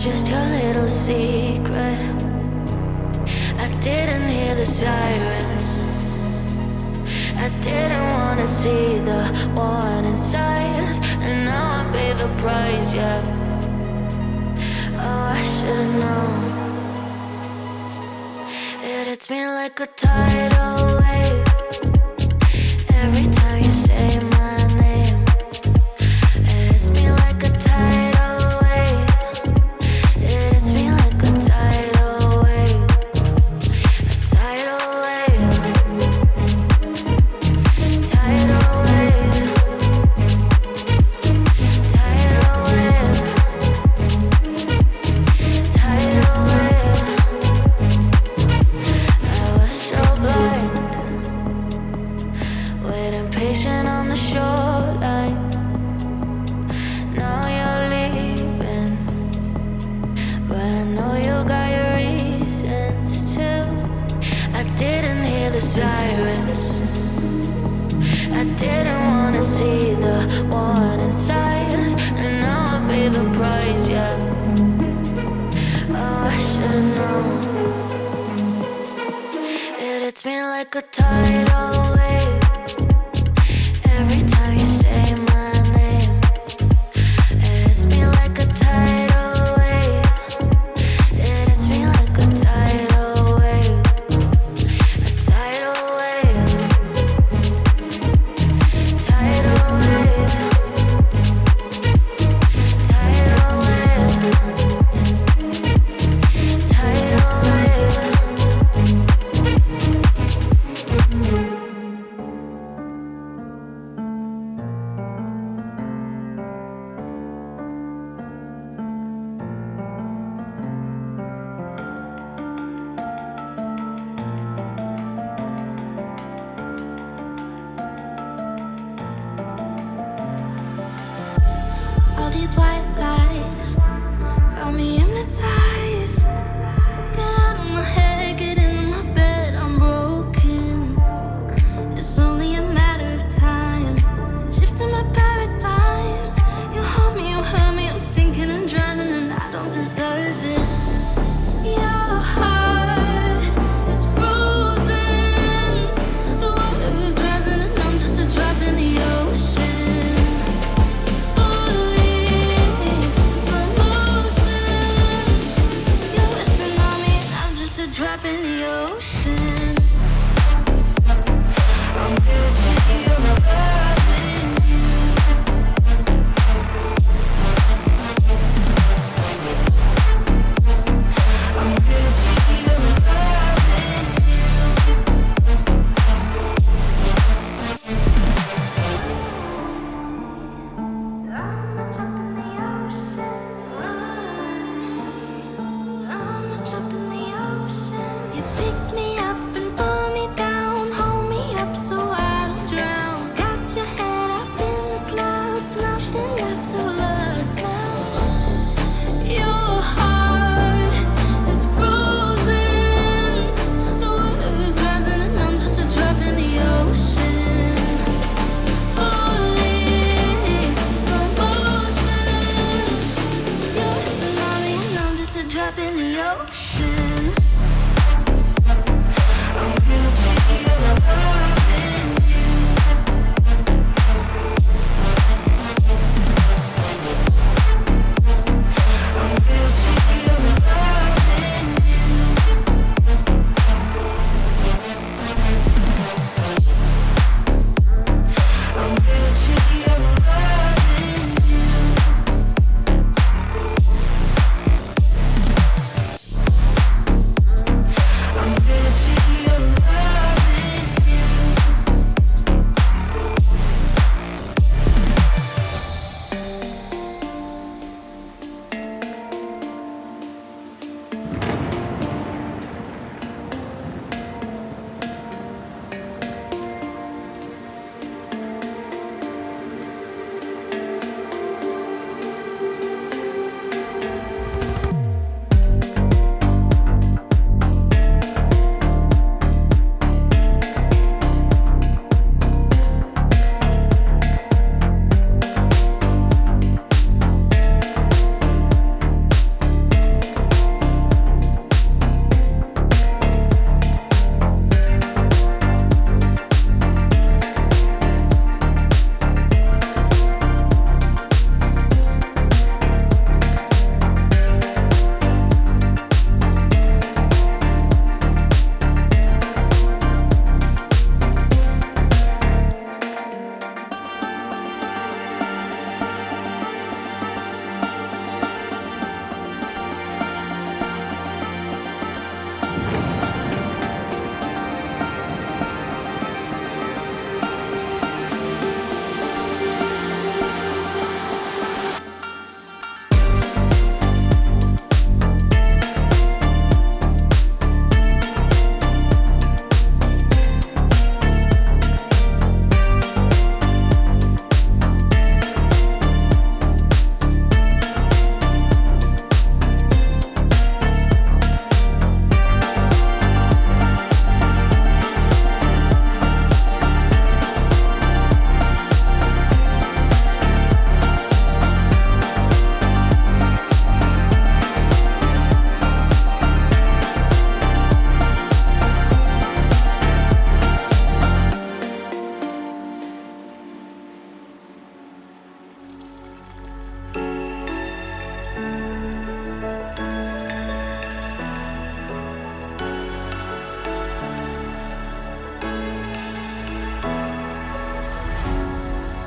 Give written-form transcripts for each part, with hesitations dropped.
just your little secret. I didn't hear the sirens. I didn't wanna see the warning signs, and now I pay the price, yeah. Oh, I should've known. It hits me like a tidal wave every time you say my name. It hits me like a tidal wave. It hits me like a tidal wave. A tidal wave. Tidal wave. Tidal wave. Tidal wave. I was so blind, waiting patient on the shoreline. Now you're leaving, but I know you got your reasons too. I didn't hear the sirens. I didn't wanna see the warning signs, and now I pay the price, yeah. Oh, I should've known. It hits me like a tidal wave every time you say my name. It hits me like a tidal wave. It hits me like a tidal wave. A tidal wave. Tidal wave. Tidal wave. Tidal wave. All these white lies got me hypnotized. Get out of my head, get into my bed, I'm broken. It's only a matter of time, shifting my paradigms. You harm me, you hurt me, I'm sinking and drowning, and I don't deserve it. Your heart is frozen, the water is rising, and I'm just a drop in the ocean. Slow motion, you're missing on me, and I'm just a drop in the ocean. I'm Gucci, you're loving you. I'm Gucci, you're loving you. I'm a drop in the ocean. I'm a drop in the ocean. You pick me up and pull me down, hold me up so I don't drown. Got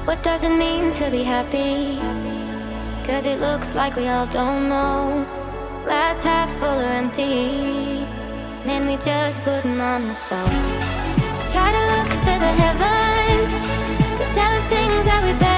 What does it mean to be happy? 'Cause it looks like we all don't know. Glass half full or empty. Man, we just putting on a show. Try to look to the heavens to tell us things that we better.